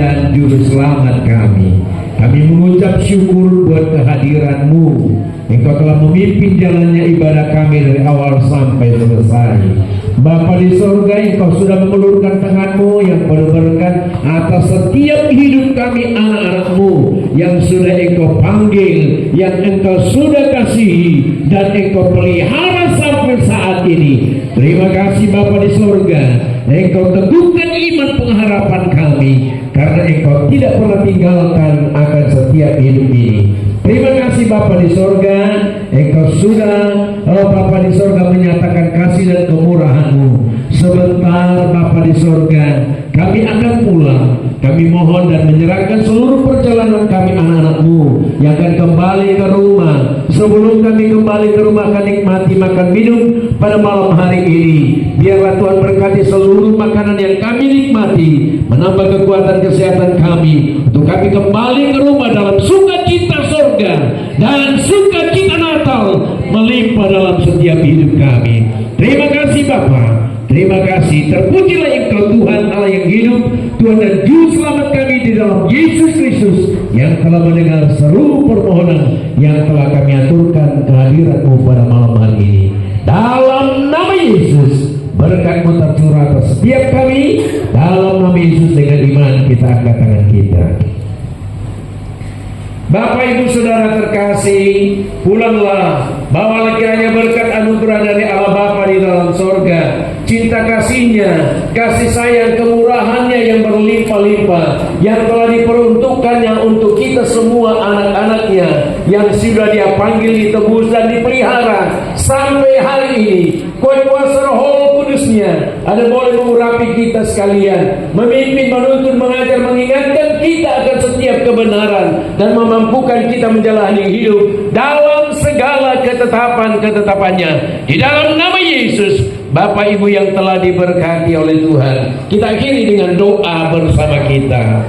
dan Juru Selamat kami. Kami mengucap syukur buat kehadiran-Mu. Engkau telah memimpin jalannya ibadah kami dari awal sampai selesai. Bapa di sorga, Engkau sudah mengulurkan tangan-Mu yang penuh berkat atas setiap hidup kami anak-anak-Mu yang sudah Engkau panggil, yang Engkau sudah kasihi dan Engkau pelihara sampai saat ini. Terima kasih Bapa di sorga, Engkau teguhkan iman pengharapan kami karena Engkau tidak pernah tinggalkan akan setiap hidup ini. Terima kasih Bapa di sorga, Engkau sudah Bapa di sorga menyatakan kasih dan kemurahan-Mu. Sebentar Bapa di sorga, kami akan pulang. Kami mohon dan menyerahkan seluruh perjalanan kami anak-anak-Mu yang akan kembali ke rumah. Sebelum kami kembali ke rumah akan nikmati makan minum pada malam hari ini. Biarlah Tuhan berkati seluruh makanan yang kami nikmati, menambah kekuatan kesehatan kami untuk kami kembali ke rumah dalam sukacita sorga dan sukacita Natal melimpah dalam setiap hidup kami. Terima kasih Bapa, terima kasih. Terpujilah Engkau Tuhan Allah yang hidup, Tuhan dan Juru Selamat kami di dalam Yesus Kristus yang telah mendengar seluruh permohonan yang telah kami aturkan kehadiran-Mu pada malam hari ini. Dalam nama Yesus, berkat-Mu tercurah atas setiap kami. Dalam nama Yesus, dengan iman kita angkat tangan kita. Bapak Ibu Saudara terkasih, pulanglah, bawalah kiranya berkat anugerah dari Allah Bapa di dalam sorga, cinta kasih-Nya, kasih sayang kemurahan-Nya yang berlimpah-limpah, yang telah diperuntukkannya untuk kita semua anak-anak-Nya yang sudah Dia panggil, ditebus dan dipelihara sampai hari ini. Kuasa Roh Kudus-Nya ada boleh mengurapi kita sekalian, memimpin, menuntun, mengajar, mengingatkan kita akan setiap kebenaran dan memampukan kita menjalani hidup dalam segala ketetapan-ketetapannya. Di dalam nama Yesus, Bapak Ibu yang telah diberkati oleh Tuhan, kita akhiri dengan doa bersama kita.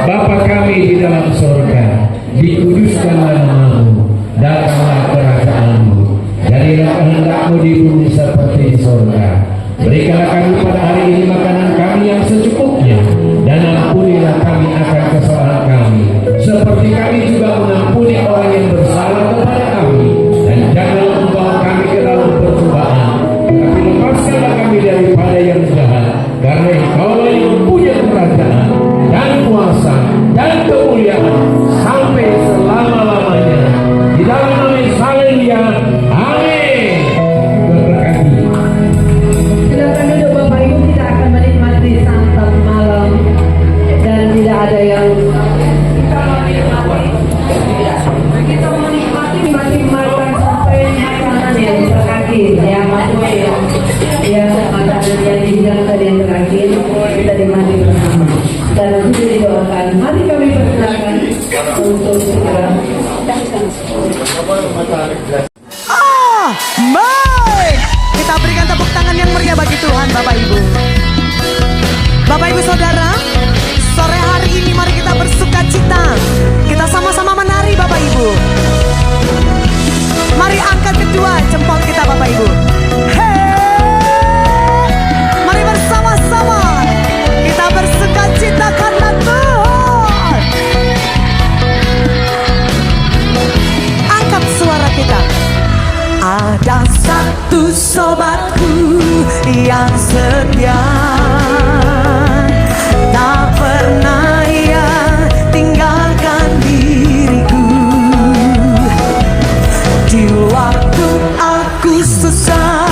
Bapa kami di dalam surga, dikuduskanlah nama-Mu, datanglah kerajaan-Mu, jadilah kehendak-Mu di bumi seperti di surga. Berikanlah kami pada hari ini makanan kami yang secukupnya, dan ampunilah kami akan kesalahan kami, seperti kami juga mengampuni orang yang bersalah kepada kami. Dan janganlah membawa kami ke dalam percobaan, tetapi lepaskanlah kami daripada yang jahat, karena Engkau yang punya kerajaan dan kuasa dan kemuliaan sampai selama-lamanya. Di dalam nama Yesus, haleluya, amin. Berkati. Silakan duduk Bapak Ibu, kita akan menikmati santap malam dan tidak ada yang kita menikmati makan sampai makanan yang terakhir ya, maksudnya ya makanan yang dibilang tadi yang terakhir kita nikmati bersama dan sudah didoakan. Mari kami persilakan untuk segera. Baik, kita berikan tepuk tangan yang meriah bagi Tuhan Bapak Ibu. Bapak Ibu Saudara, sore hari ini mari kita bersuka cita. Kita sama-sama menari Bapak Ibu. Mari angkat kedua jempol kita Bapak Ibu. Hey, mari bersama-sama kita bersuka cita karena Tuhan. Angkat suara kita. Ada satu sobatku yang setia, tak pernah ia tinggalkan diriku. Di waktu aku susah,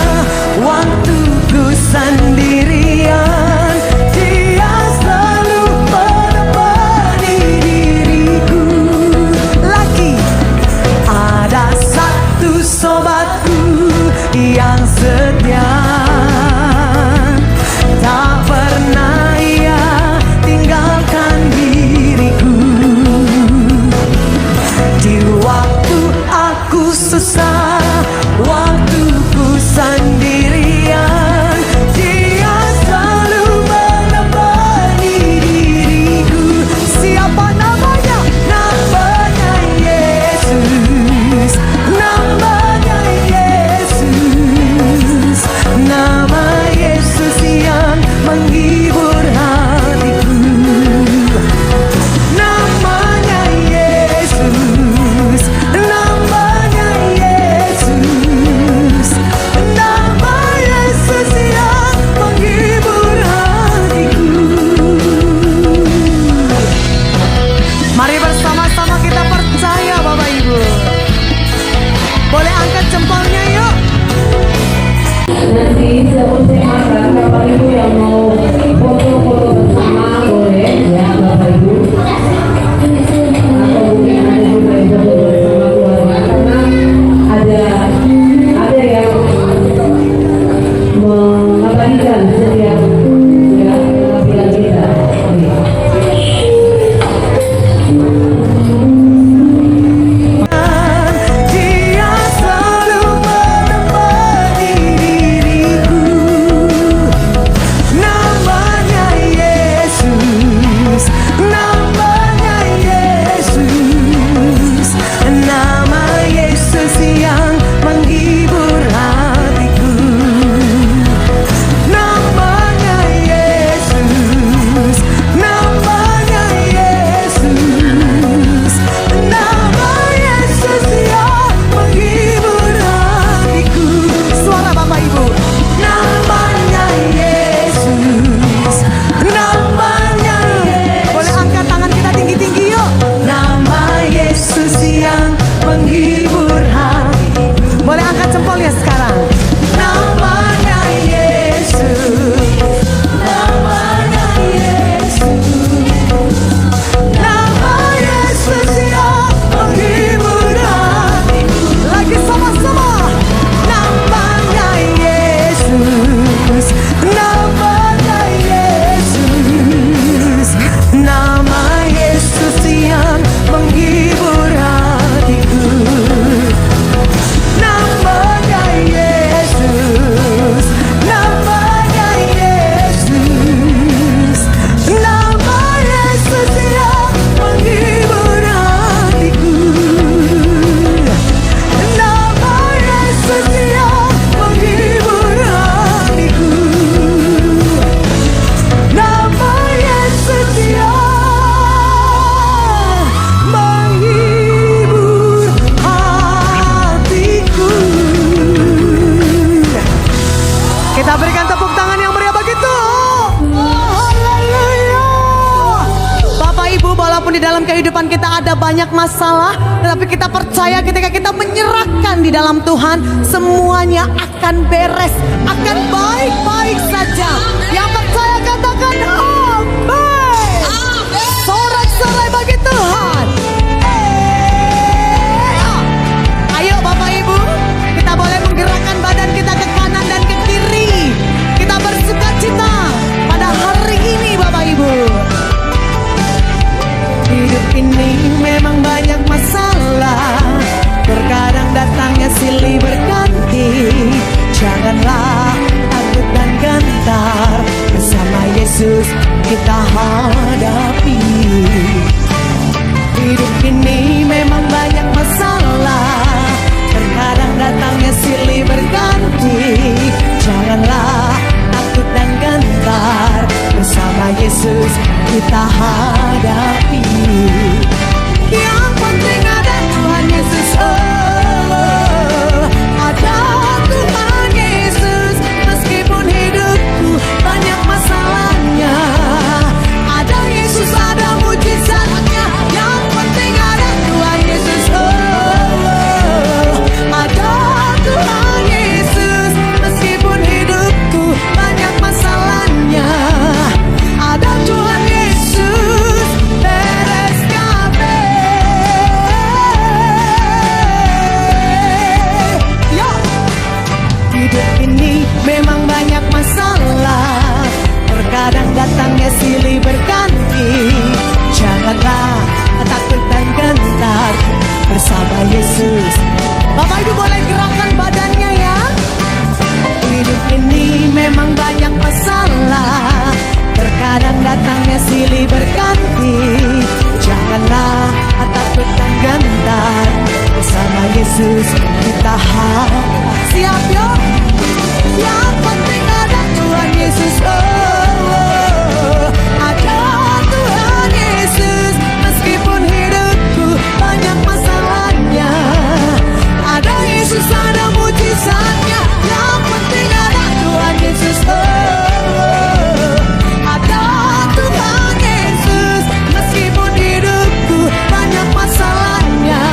waktu ku sendirian, Dia selalu menemani diriku. Lagi ada satu sobatku yang setia, tak pernah ia tinggalkan diriku. Di waktu aku susah, waktu ku sendirian, Dia selalu menemani diriku. Siapa namanya? Namanya Yesus. Namanya Yesus. Nama Yesus yang menghibur hatiku. Walaupun di dalam kehidupan kita ada banyak masalah, tetapi kita percaya ketika kita menyerahkan di dalam Tuhan, semuanya akan beres, akan baik-baik saja. Yang percaya katakan amin. Sorak-sorai bagi Tuhan. Ayo Bapak Ibu, kita boleh menggerakkan badan kita ke kanan dan ke kiri. Kita bersukacita pada hari ini Bapak Ibu. Hidup ini memang banyak masalah, terkadang datangnya silih berganti. Janganlah takut dan gentar, bersama Yesus kita hadapi. Hidup ini memang banyak masalah, terkadang datangnya silih berganti. Janganlah takut dan gentar, bersama Yesus kita hadapi. Yang penting ada Tuhan Yesus, oh, ada Tuhan Yesus. Meskipun hidupku banyak masalahnya, ada Yesus, ada mujizatnya. Yang penting ada Tuhan Yesus, oh, ada Tuhan Yesus. Meskipun hidupku banyak masalahnya, ada Tuhan Yesus, beres kabeh. Yo, hidup ini memang banyak masalah, terkadang datangnya silih berganti. Janganlah takut dan gentar, bersama Yesus. Bapak Ibu boleh gerakkan badannya ya. Hidup ini memang banyak masalah, terkadang datangnya silih berganti. Janganlah takut dan gentar, bersama Yesus kita siap yuk. Yang penting ada Tuhan Yesus, oh, ada Tuhan Yesus. Meskipun hidupku banyak masalahnya, ada Yesus, ada mujizatnya. Yang penting ada Tuhan Yesus, oh, ada Tuhan Yesus. Meskipun hidupku banyak masalahnya,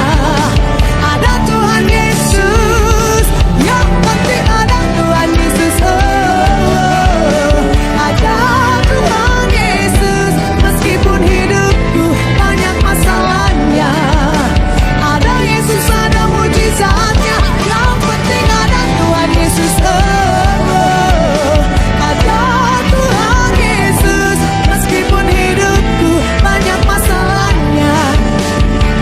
ada Tuhan Yesus. Yang penting ada Tuhan Yesus, oh, ada Tuhan Yesus. Meskipun hidupku banyak masalahnya, ada Yesus, ada mujizatnya. Yang penting ada Tuhan Yesus, oh, ada Tuhan Yesus. Meskipun hidupku banyak masalahnya,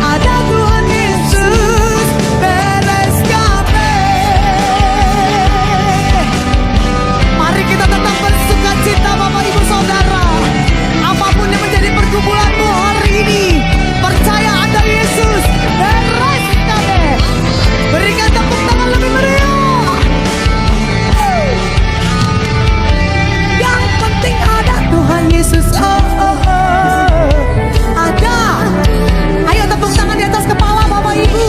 ada Tuhan Yesus, beres kabeh. Mari kita tetap bersukacita Bapak Ibu Saudara. Apapun yang menjadi pergumulanmu hari ini, percaya ada Yesus, beres kabeh. Berikan tepuk tangan lebih meriah. Yang penting ada Tuhan Yesus, oh, oh, oh, ada. Ayo tepuk tangan di atas kepala Bapak Ibu.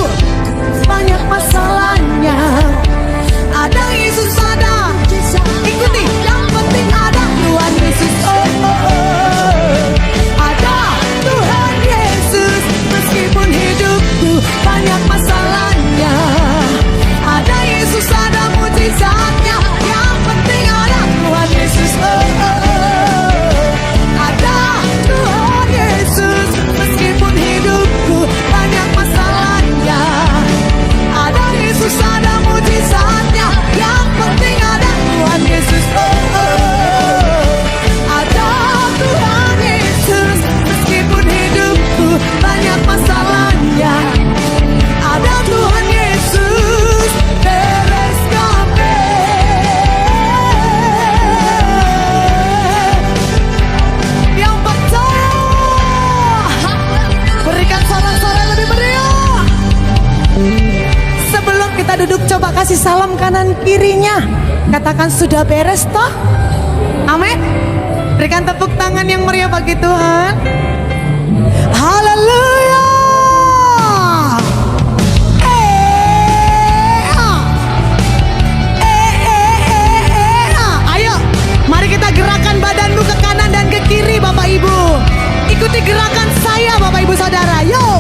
Banyak masalahnya, ada Yesus, ada. Ikuti, yang penting ada Tuhan Yesus, oh, oh, oh, ada Tuhan Yesus. Meskipun hidupku banyak masalahnya, ada Yesus, ada mujizatnya. Yang penting ada Tuhan Yesus, oh, oh, oh, ada Tuhan Yesus. Meskipun hidupku banyak masalahnya, ada Yesus, ada mujizatnya. Yang penting ada Tuhan Yesus, oh, oh, oh, ada Tuhan Yesus. Meskipun hidupku banyak masalahnya, ada Tuhan Yesus, beres kabeh. Yang percaya, berikan sorak-sorai lebih meriah. Sebelum kita duduk, coba kasih salam kanan kirinya. Katakan sudah beres toh. Amin. Berikan tepuk tangan yang meriah bagi Tuhan. Haleluya. Ayo, mari kita gerakan badanmu ke kanan dan ke kiri Bapak Ibu. Ikuti gerakan saya Bapak Ibu. saudara, yuk.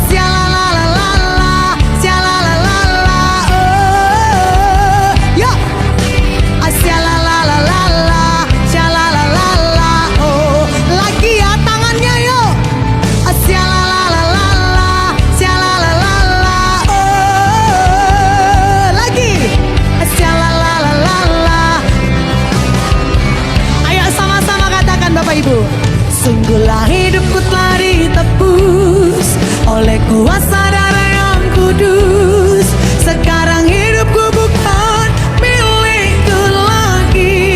Sialalalala, sialalalala, oh. Yuk. Sialalalala, sialalalala, oh. Lagi ya tangannya, yuk. Sialalalala, sialalalala, oh. Lagi. Sialalalala. Ayo sama-sama katakan Bapak Ibu. Sungguhlah hidupku telah ditebus oleh kuasa darah yang kudus. Sekarang hidupku bukan milikku lagi.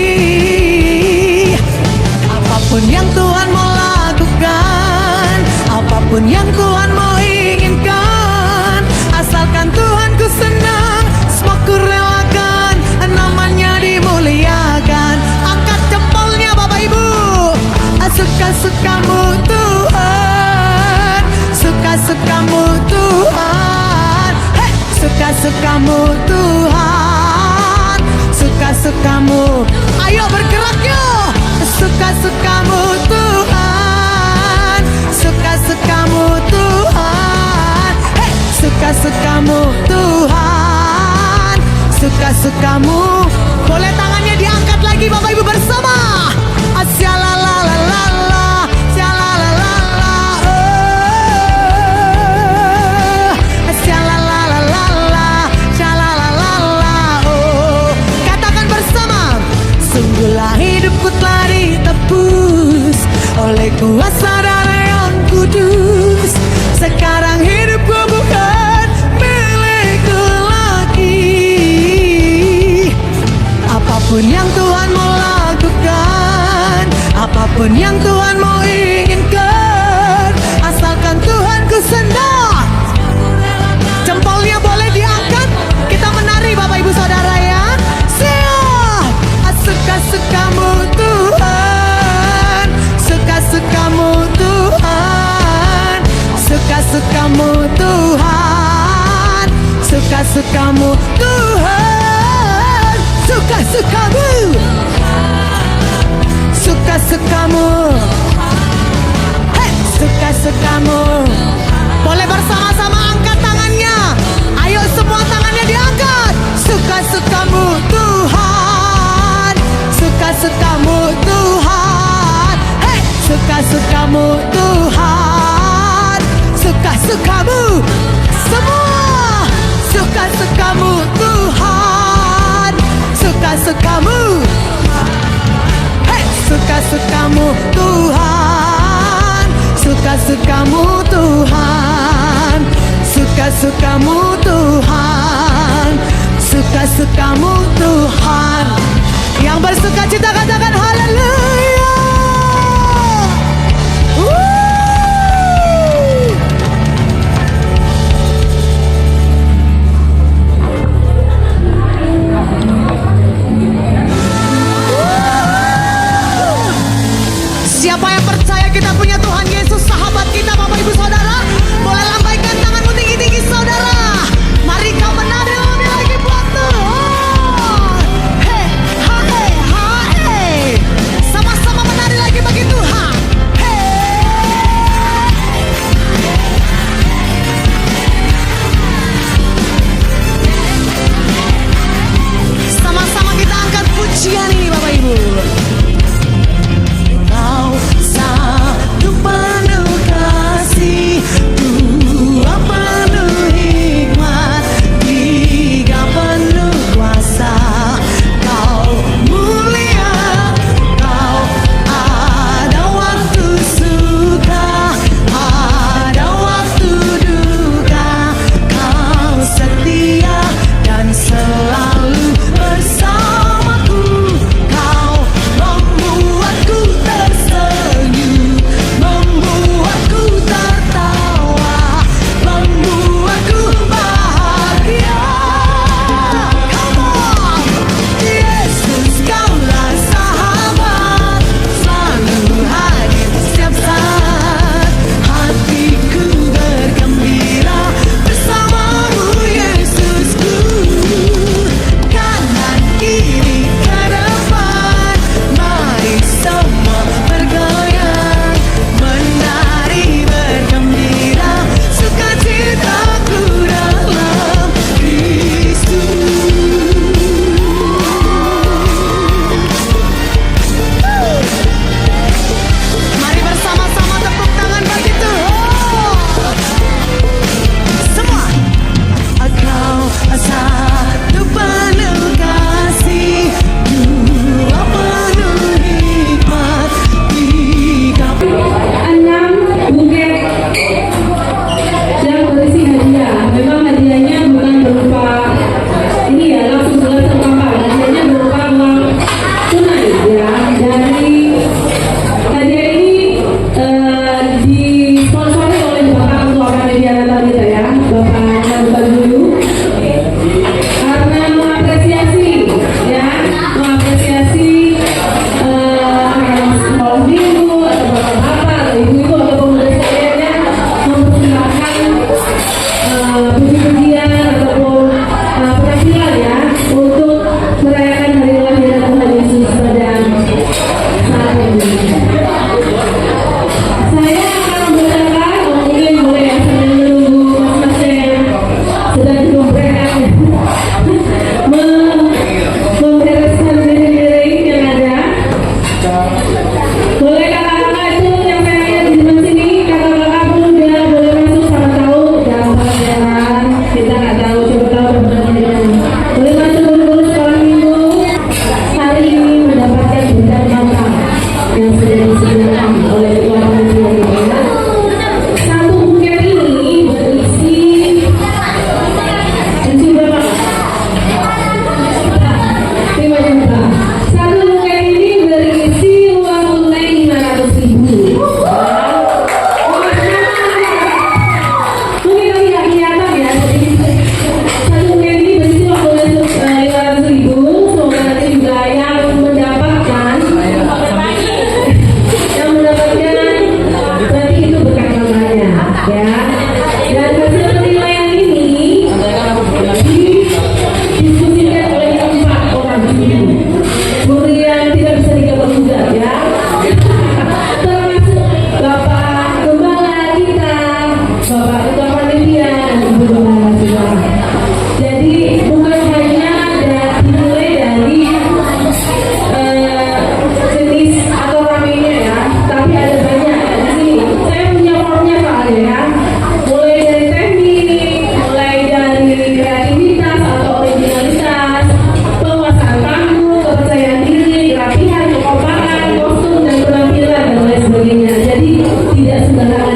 Apapun yang Tuhan mau lakukan, apapun yang Tuhan mau inginkan, asalkan Tuhan ku senang, semua ku relakan, namanya dimuliakan. Angkat jempolnya Bapak Ibu. Suka-sukamu Tuhan, suka-sukamu Tuhan, hey! Suka-sukamu Tuhan, suka-sukamu. Ayo bergerak yuk. Suka-sukamu Tuhan, suka-sukamu Tuhan, hey! Suka-sukamu Tuhan, suka-sukamu. Boleh tangannya diangkat lagi Bapak Ibu bersama. Sialalalala, sialalalala, oh. Sialalalala, sialalalala, oh. Katakan bersama. Sungguhlah hidupku telah ditebus oleh kuasa darah yang kudus. Sekarang hidupku bukan milikku lagi. Apapun yang Tuhan mau lakukan, apapun yang Tuhan mau inginkan, asalkan Tuhan ku senang. Jempolnya boleh diangkat. Kita menari Bapak Ibu Saudara ya. Siap. Suka-sukamu Tuhan, suka-sukamu Tuhan, suka-sukamu Tuhan, suka-sukamu Tuhan, suka-sukamu, suka-sukamu, hey! Suka-sukamu. Boleh bersama-sama angkat tangannya. Ayo semua tangannya diangkat. Suka-sukamu Tuhan, suka-sukamu Tuhan, hey! Suka-sukamu Tuhan, suka-sukamu. Semua suka-sukamu Tuhan, suka-sukamu, hey! Suka-sukamu Tuhan, suka-sukamu Tuhan, suka-sukamu Tuhan, suka-sukamu Tuhan. Yang bersuka cita katakan haleluya. Siapa yang percaya kita punya Tuhan Yesus, sahabat kita Bapak Ibu Saudara, boleh lambaikan tanganmu tinggi-tinggi saudara. Mari kau menari lebih lagi buat Tuhan. Hey, ha, hey, ha, hey.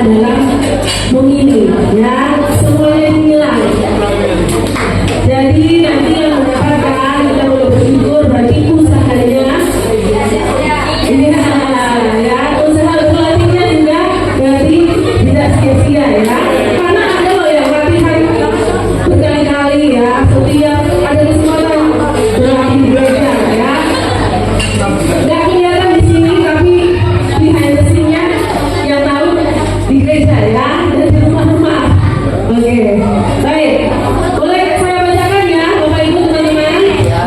dalam memilih, ya semuanya dinilai. Jadi nanti yang mendapatkan kita boleh bersyukur berarti usahanya ini ya usaha pelatihnya juga berarti tidak sia-sia ya. Karena ada loh yang latihan berkali-kali ya, setiap ada kesempatan berlatih belajar ya. Nggak kelihatan di sini tapi behind the scene-nya yang tahu di gereja ya dan di rumah-rumah. Oke, baik. Boleh saya bacakan ya, Bapak Ibu teman-teman?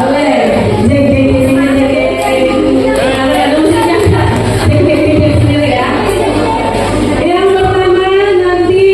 Boleh. Jeng jeng jeng jeng jeng jeng. Ada musiknya. Jeng jeng jeng jeng sendiri ya. Yang pertama nanti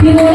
Timur